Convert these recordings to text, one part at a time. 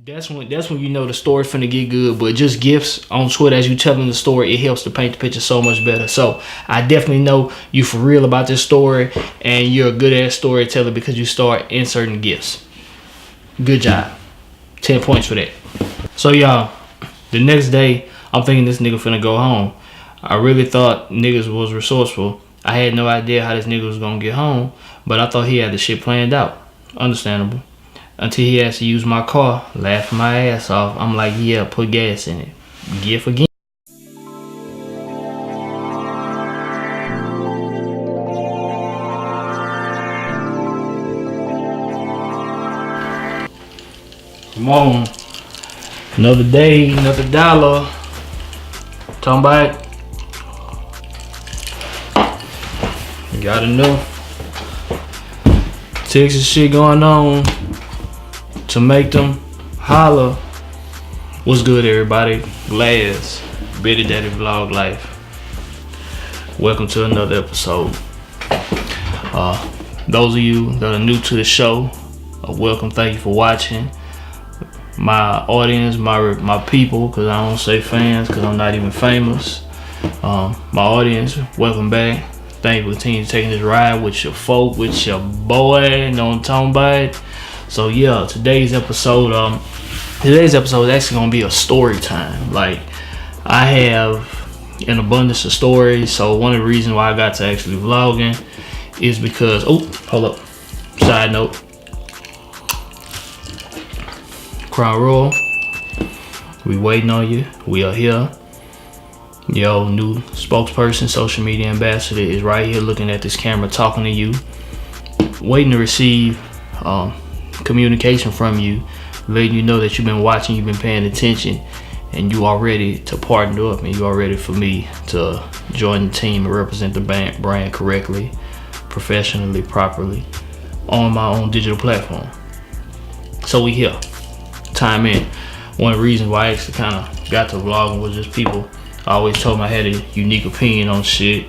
That's when you know the story's finna get good. But just gifts on Twitter as you telling the story, it helps to paint the picture so much better. So I definitely know you for real about this story, and you're a good ass storyteller because you start inserting gifts. Good job. 10 points for that. So y'all, the next day I'm thinking this nigga finna go home. I really thought niggas was resourceful. I had no idea how this nigga was gonna get home, but I thought he had the shit planned out. Understandable. Until he has to use my car, laughing my ass off. I'm like, yeah, put gas in it. Gift again. Come on. Another day, another dollar. Talking about it. You gotta know. Texas shit going on to make them holler. What's good, everybody? Laz, Betty Daddy Vlog Life. Welcome to another episode. Those of you that are new to the show, welcome. Thank you for watching. My audience, my people, because I don't say fans because I'm not even famous. My audience, welcome back. Thank you for continuing taking this ride with your folk, with your boy. Know what I'm talking about? So yeah, today's episode is actually gonna be a story time. Like, I have an abundance of stories. So one of the reasons why I got to actually vlogging is because, oh, hold up. Side note. Crown Royal, we waiting on you. We are here. Yo, new spokesperson, social media ambassador is right here looking at this camera, talking to you, waiting to receive communication from you, letting you know that you've been watching, you've been paying attention, and you are ready to partner up, and you are ready for me to join the team and represent the brand correctly, professionally, properly on my own digital platform. So we here. Time in. One of the reasons why I actually kind of got to vlogging was just people. I always told them I had a unique opinion on shit,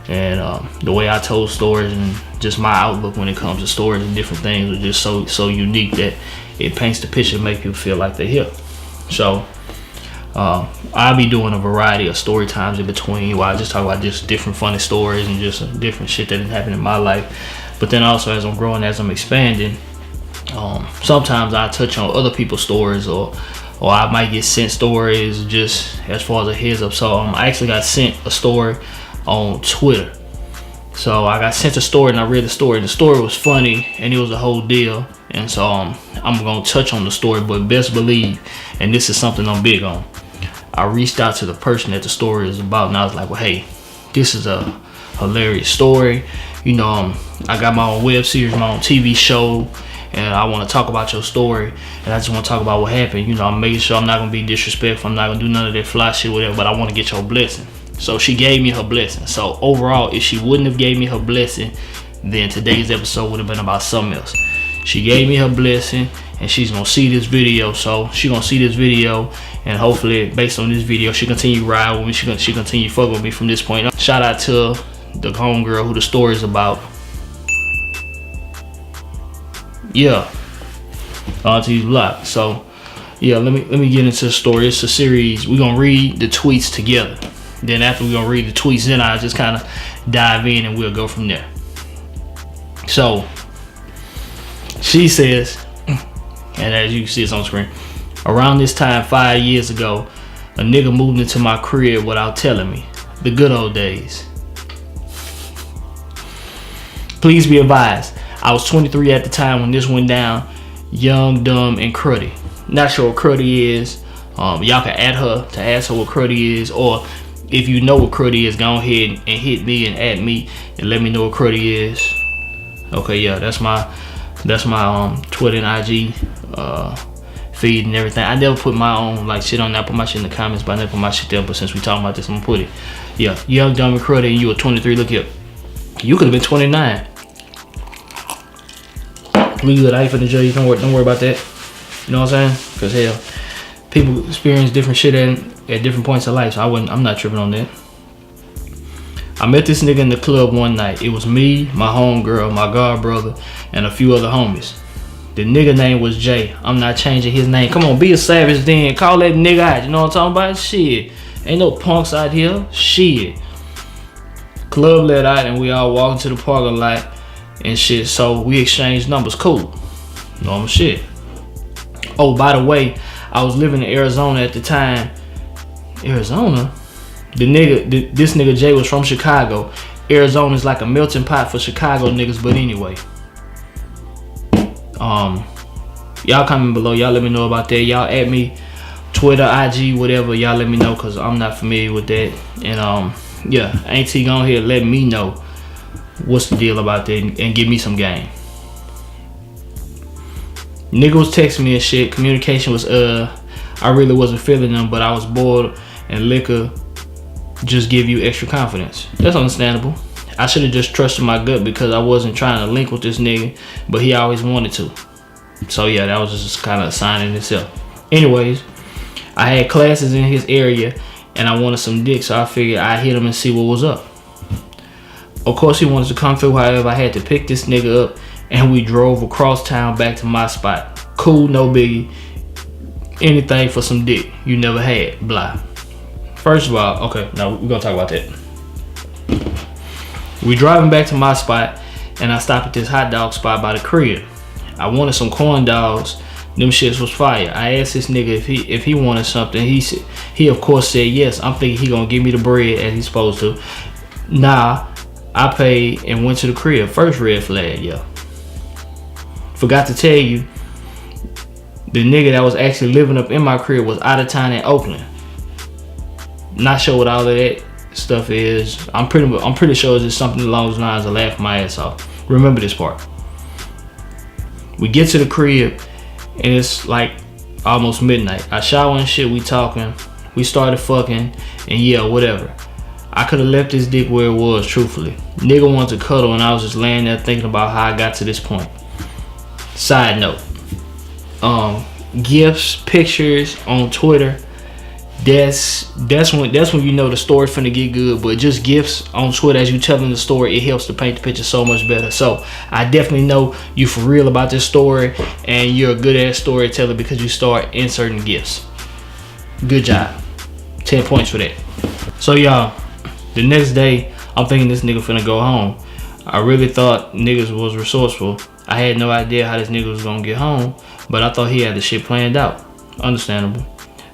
and the way I told stories and just my outlook when it comes to stories and different things was just so unique that it paints the picture to make people feel like they're here. So I'll be doing a variety of story times in between where I just talk about just different funny stories and just different shit that happened in my life. But then also, as I'm growing, as I'm expanding, sometimes I touch on other people's stories, or I might get sent stories just as far as a heads up. So I actually got sent a story on Twitter. So I got sent a story and I read the story, and the story was funny and it was a whole deal. And so I'm gonna touch on the story, but best believe, and this is something I'm big on, I reached out to the person that the story is about, and I was like, well, hey, this is a hilarious story. You know, I got my own web series, my own TV show, and I want to talk about your story, and I just want to talk about what happened. You know, I'm making sure I'm not going to be disrespectful. I'm not going to do none of that fly shit, whatever, but I want to get your blessing. So she gave me her blessing. So overall, if she wouldn't have gave me her blessing, then today's episode would have been about something else. She gave me her blessing, and she's going to see this video. So she's going to see this video, and hopefully, based on this video, she continue ride with me. She continue fuck with me from this point on. Shout out to the homegirl who the story is about. Yeah, Auntie's Block. So yeah, let me get into the story. It's a series. We're gonna read the tweets together. Then after we're gonna read the tweets, then I'll just kind of dive in and we'll go from there. So she says, and as you can see, it's on screen. Around this time 5 years ago, a nigga moved into my crib without telling me. The good old days. Please be advised, I was 23 at the time when this went down. Young, dumb, and cruddy. Not sure what cruddy is. Y'all can add her to ask her what cruddy is, or if you know what cruddy is, go ahead and hit me and add me and let me know what cruddy is. Okay, yeah, that's my Twitter and IG feed and everything. I never put my own like shit on there. I put my shit in the comments, but I never put my shit there. But since we talking about this, I'm gonna put it. Yeah, young, dumb, and cruddy, and you were 23. Look here, you could have been 29. We good. I ain't finna judge you. Don't worry about that. You know what I'm saying? Cause hell, people experience different shit at different points of life. So I'm not tripping on that. I met this nigga in the club one night. It was me, my homegirl, my god brother, and a few other homies. The nigga name was Jay. I'm not changing his name. Come on, be a savage then. Call that nigga out. You know what I'm talking about? Shit. Ain't no punks out here. Shit. Club let out and we all walked into the parking lot and shit. So we exchanged numbers. Cool. Normal shit. Oh, by the way, I was living in Arizona at the time. Arizona? This nigga Jay was from Chicago. Arizona is like a melting pot for Chicago niggas, but anyway. Y'all comment below. Y'all let me know about that. Y'all add me, Twitter, IG, whatever. Y'all let me know because I'm not familiar with that. And yeah, Auntie go ahead let me know what's the deal about that and give me some game. Nigga was texting me and shit. Communication was I really wasn't feeling them, but I was bored and liquor just give you extra confidence. That's understandable. I should have just trusted my gut because I wasn't trying to link with this nigga, but he always wanted to. So yeah, that was just kind of a sign in itself. Anyways, I had classes in his area and I wanted some dick, so I figured I'd hit him and see what was up. Of course he wanted to come through, however I had to pick this nigga up and we drove across town back to my spot. Cool, no biggie. Anything for some dick you never had, blah. First of all, okay, now we're gonna talk about that. We driving back to my spot and I stopped at this hot dog spot by the crib. I wanted some corn dogs. Them shits was fire. I asked this nigga if he wanted something. He of course said yes. I'm thinking he gonna give me the bread as he's supposed to. Nah, I paid and went to the crib. First red flag, yeah. Forgot to tell you, the nigga that was actually living up in my crib was out of town in Oakland. Not sure what all of that stuff is. I'm pretty sure it's just something along those lines of laugh my ass off. Remember this part. We get to the crib and it's like almost midnight. I shower and shit, we talking. We started fucking and yeah, whatever. I could have left this dick where it was, truthfully. Nigga wanted to cuddle and I was just laying there thinking about how I got to this point. Side note. Gifts, pictures on Twitter. That's when you know the story's finna get good. But just gifts on Twitter as you telling the story, it helps to paint the picture so much better. So I definitely know you for real about this story and you're a good ass storyteller because you start inserting gifts. Good job. 10 points for that. So y'all, the next day I'm thinking this nigga finna go home. I really thought niggas was resourceful. I had no idea how this nigga was gonna get home, but I thought he had the shit planned out. Understandable.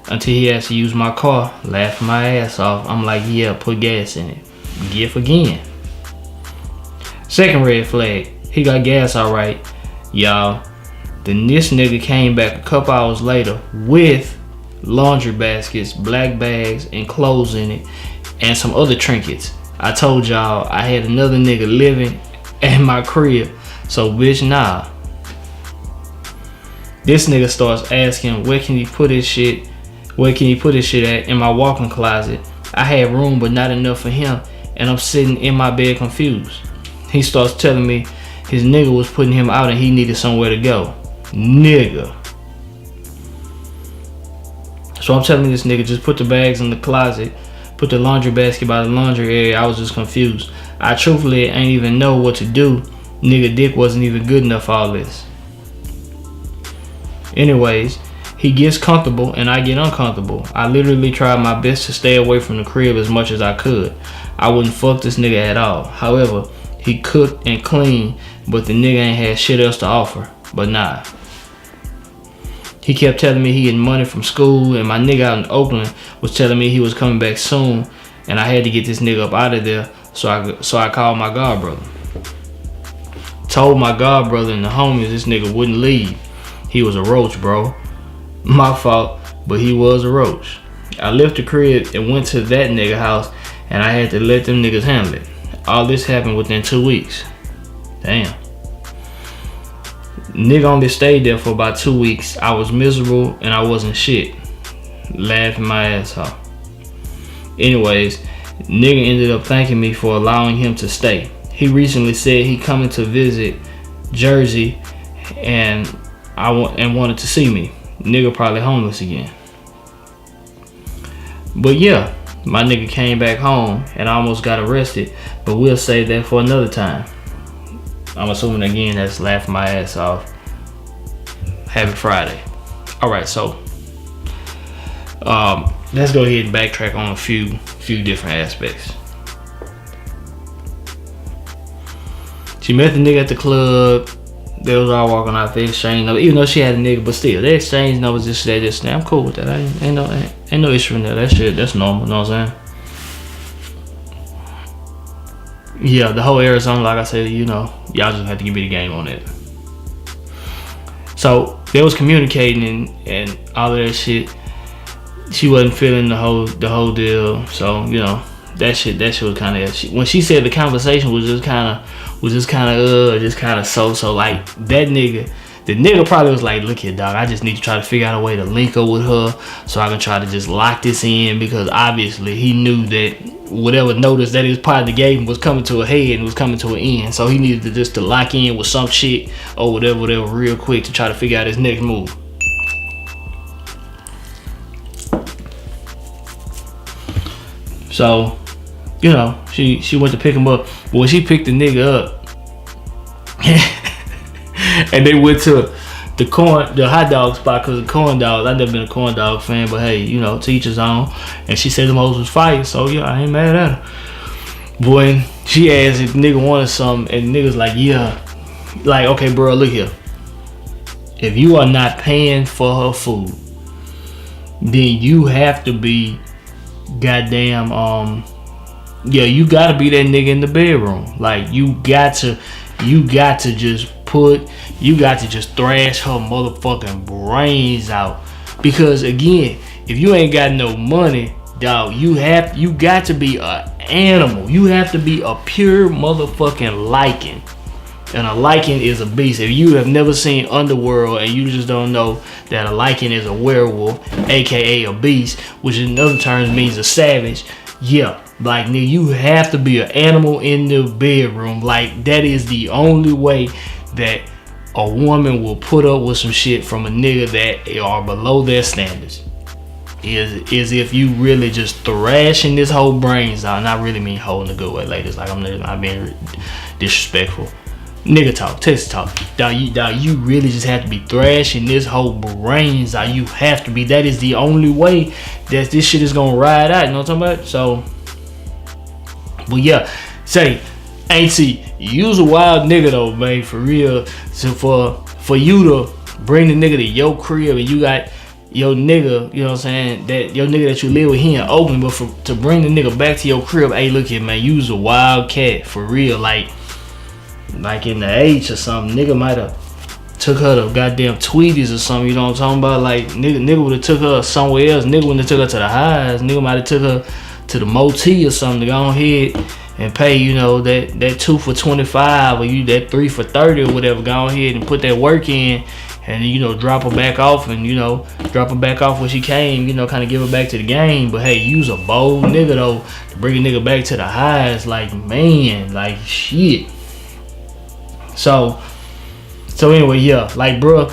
Until he has to use my car, laughing my ass off. I'm like, yeah, put gas in it. Gift again. Second red flag, he got gas alright, y'all. Then this nigga came back a couple hours later with laundry baskets, black bags, and clothes in it, and some other trinkets. I told y'all I had another nigga living at my crib, so bitch, nah. This nigga starts asking where can he put his shit at in my walk-in closet. I had room but not enough for him and I'm sitting in my bed confused. He starts telling me his nigga was putting him out and he needed somewhere to go. Nigga. So I'm telling this nigga just put the bags in the closet, put the laundry basket by the laundry area. I was just confused. I truthfully ain't even know what to do. Nigga dick wasn't even good enough for all this. Anyways, he gets comfortable and I get uncomfortable. I literally tried my best to stay away from the crib as much as I could. I wouldn't fuck this nigga at all. However, he cooked and cleaned, but the nigga ain't had shit else to offer. But nah. He kept telling me he getting money from school and my nigga out in Oakland was telling me he was coming back soon and I had to get this nigga up out of there, so I called my god brother. Told my god brother and the homies this nigga wouldn't leave. He was a roach, bro. My fault, but he was a roach. I left the crib and went to that nigga house and I had to let them niggas handle it. All this happened within 2 weeks. Damn. Nigga only stayed there for about 2 weeks. I was miserable and I wasn't shit. Laughing my ass off. Anyways, nigga ended up thanking me for allowing him to stay. He recently said he coming to visit Jersey and wanted to see me. Nigga probably homeless again. But yeah, my nigga came back home and almost got arrested, but we'll save that for another time. I'm assuming again that's laughing my ass off. Happy Friday. All right, so let's go ahead and backtrack on a few different aspects. She met the nigga at the club. They was all walking out. They exchanged numbers, even though she had a nigga, but still they exchanged numbers. This, that. I'm cool with that. Ain't no issue in that. That shit, that's normal. You know what I'm saying? Yeah, the whole Arizona, like I said, you know, y'all just have to give me the game on it. So they was communicating and all of that shit. She wasn't feeling the whole deal. So you know that shit was kind of, when she said the conversation was just kind of so like that nigga. The nigga probably was like, look here, dog, I just need to try to figure out a way to link up with her so I can try to just lock this in, because obviously he knew that whatever notice that his partner gave him was coming to a head and was coming to an end. So he needed to just to lock in with some shit or whatever real quick to try to figure out his next move. So, you know, she went to pick him up. But when she picked the nigga up, and they went to the hot dog spot, because of corn dogs. I've never been a corn dog fan, but hey, you know, to each his own. And she said the hoes was fighting, so yeah, I ain't mad at her. But when she asked if the nigga wanted something, and the nigga's like, yeah. Like, okay, bro, look here. If you are not paying for her food, then you have to be goddamn, yeah, you gotta be that nigga in the bedroom. Like, you got to just thrash her motherfucking brains out. Because again, if you ain't got no money, dog, you got to be an animal. You have to be a pure motherfucking lichen. And a lichen is a beast. If you have never seen Underworld and you just don't know that a lichen is a werewolf, aka a beast, which in other terms means a savage, yeah, like, nigga, you have to be an animal in the bedroom. Like, that is the only way that a woman will put up with some shit from a nigga that are below their standards. Is if you really just thrashing this whole brains out. And I really mean holding a good way, ladies. Like, I'm being disrespectful. Nigga talk, text talk. Dog, you really just have to be thrashing this whole brains out. You have to be. That is the only way that this shit is gonna ride out. You know what I'm talking about? So, but yeah, say, Auntie, you's a wild nigga though, man, for real. So for you to bring the nigga to your crib and you got your nigga, you know what I'm saying, that your nigga that you live with, he ain't open, but to bring the nigga back to your crib, hey, look here, man, you's a wild cat for real. Like in the H or something, nigga might have took her to goddamn Tweeties or something, you know what I'm talking about? Like, nigga would have took her somewhere else. Nigga wouldn't have took her to the highs. Nigga might have took her to the Moti or something to go ahead and pay, you know, that 2 for $25 or you that 3 for $30 or whatever. Go ahead and put that work in and, you know, drop her back off and, you know, drop her back off where she came, you know, kind of give her back to the game. But hey, you's a bold nigga though to bring a nigga back to the highs. Like, man, like shit. So anyway, yeah, like, bro,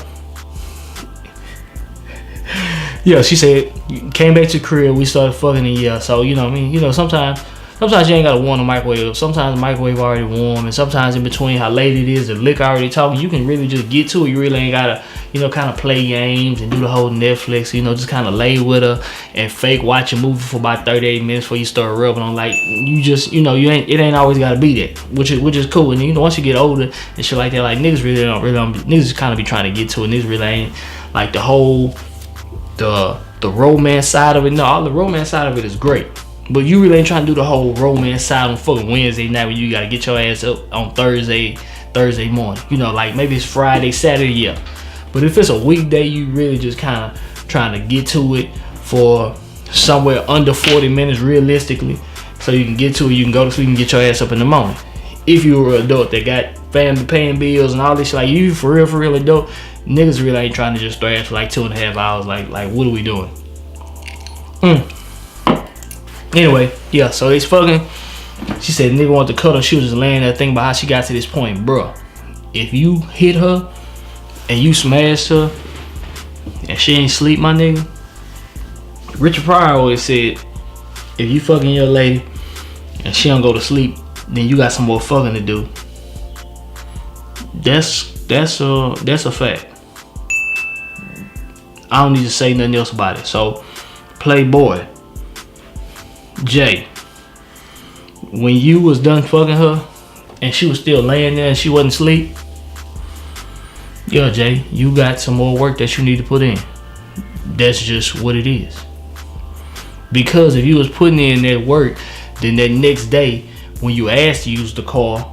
yeah, she said, came back to the crib, we started fucking, and yeah, so, you know what I mean, you know, sometimes you ain't gotta warm the microwave. Sometimes the microwave already warm, and sometimes in between how late it is, the liquor already talking, you can really just get to it. You really ain't gotta, you know, kind of play games and do the whole Netflix, you know, just kind of lay with her and fake watch a movie for about 38 minutes before you start rubbing on. Like, you just, you know, it ain't always gotta be that, which is cool. And you know, once you get older and shit like that, like, niggas really don't niggas kind of be trying to get to it. Niggas really ain't like the whole the romance side of it. No, all the romance side of it is great. But you really ain't trying to do the whole romance side on fucking Wednesday night when you gotta get your ass up on Thursday morning. You know, like maybe it's Friday, Saturday, yeah. But if it's a weekday, you really just kind of trying to get to it for somewhere under 40 minutes realistically. So you can get to it, you can go to sleep and get your ass up in the morning. If you're an adult that got family paying bills and all this shit, like you for real adult, niggas really ain't trying to just thrash for like 2.5 hours. Like what are we doing? Anyway, yeah, so it's fucking. She said nigga wanted to cut her. She was just laying there thinking about how she got to this point. Bruh, if you hit her and you smashed her and she ain't sleep, my nigga, Richard Pryor always said, if you fucking your lady and she don't go to sleep, then you got some more fucking to do. That's a fact. I don't need to say nothing else about it. So, Playboy, Jay, when you was done fucking her and she was still laying there and she wasn't asleep, yo, Jay, you got some more work that you need to put in. That's just what it is. Because if you was putting in that work, then that next day when you asked to use the car,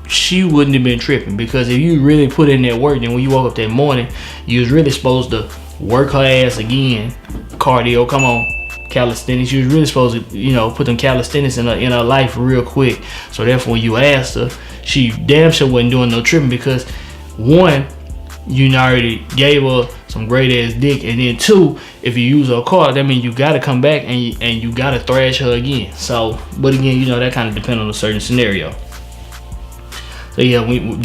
she wouldn't have been tripping. Because if you really put in that work, then when you woke up that morning, you was really supposed to work her ass again. Cardio, come on, calisthenics. You was really supposed to, you know, put them calisthenics in her life real quick. So therefore, when you asked her, she damn sure wasn't doing no tripping, because one, you already gave her some great ass dick, and then two, if you use her car, that means you gotta come back and you gotta thrash her again. So, but again, you know, that kind of depends on a certain scenario. So yeah, when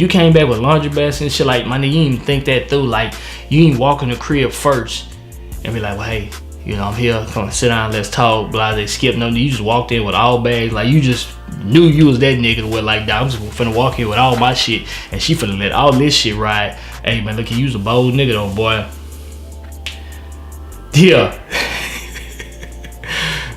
you came back with laundry baskets and shit, like, my nigga, you didn't even think that through. Like, you didn't walk in the crib first and be like, well, hey, you know, I'm here, come on, sit down, let's talk, blah, they skip. No, you just walked in with all bags. Like, you just knew you was that nigga with, like, I'm just finna walk in with all my shit, and she finna let all this shit ride. Hey, man, look, you was a bold nigga though, boy. Yeah.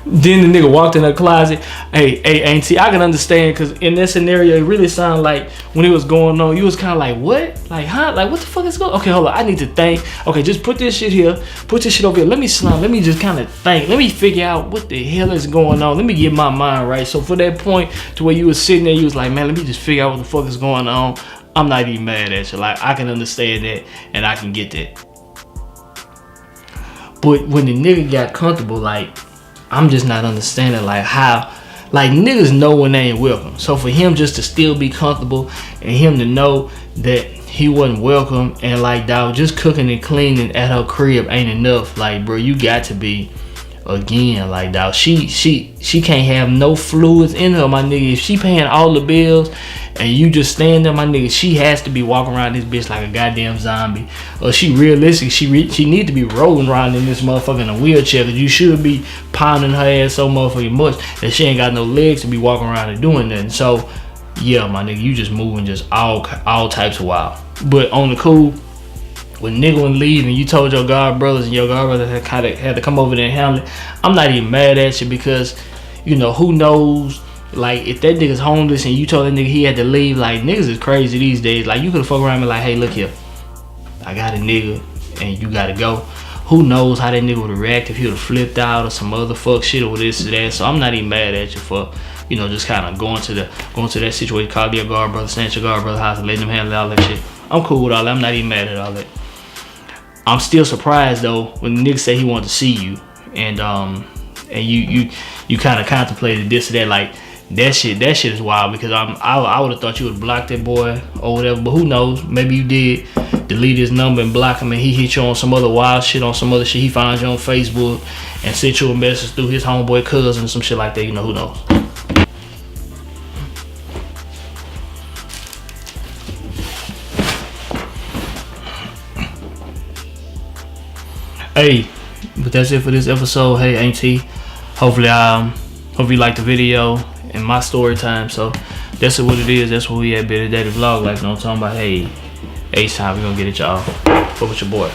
Then the nigga walked in her closet. Hey, auntie, I can understand, because in that scenario, it really sounded like when it was going on, you was kind of like, what? Like, huh? Like, what the fuck is going on? Okay, hold on. I need to think. Okay, just put this shit here. Put this shit over here. Let me slump. Let me just kind of think. Let me figure out what the hell is going on. Let me get my mind right. So for that point to where you was sitting there, you was like, man, let me just figure out what the fuck is going on. I'm not even mad at you. Like, I can understand that, and I can get that. But when the nigga got comfortable, like, I'm just not understanding, like, how, like, niggas know when they ain't welcome. So for him just to still be comfortable and him to know that he wasn't welcome, and like, dog, just cooking and cleaning at her crib ain't enough. Like, bro, you got to be, again, like, dog, she can't have no fluids in her, my nigga. If she paying all the bills and you just stand there, my nigga, she has to be walking around this bitch like a goddamn zombie. Or she realistic, she need to be rolling around in this motherfucker in a wheelchair, because you should be pounding her ass so motherfucking much that she ain't got no legs to be walking around and doing nothing. So yeah, my nigga, you just moving just all types of wild. But on the cool, when nigga would leave and you told your god brothers, and your god brothers had to come over there and handle it, I'm not even mad at you, because, you know, who knows, like, if that nigga's homeless and you told that nigga he had to leave, like, niggas is crazy these days. Like, you could fuck around and be like, hey, look here, I got a nigga and you gotta go. Who knows how that nigga would react if he would have flipped out or some other fuck shit or this or that. So I'm not even mad at you for, you know, just kind of going to that situation, calling your guard brother, staying at your guard brother's house and letting them handle all that shit. I'm cool with all that. I'm not even mad at all that. I'm still surprised though when the nigga said he wanted to see you, and you kind of contemplated this or that. Like, that shit is wild, because I would have thought you would block that boy or whatever, but who knows? Maybe you did delete his number and block him, and he hit you on some other wild shit, on some other shit. He finds you on Facebook and sent you a message through his homeboy cousin, some shit like that. You know, who knows? Hey, but that's it for this episode. Hey, auntie, hopefully you liked the video and my story time. So that's what it is. That's what we at, Better Daddy Vlog. Like, you know what I'm talking about? Hey, H time, we gonna get it, y'all. Fuck with your boy.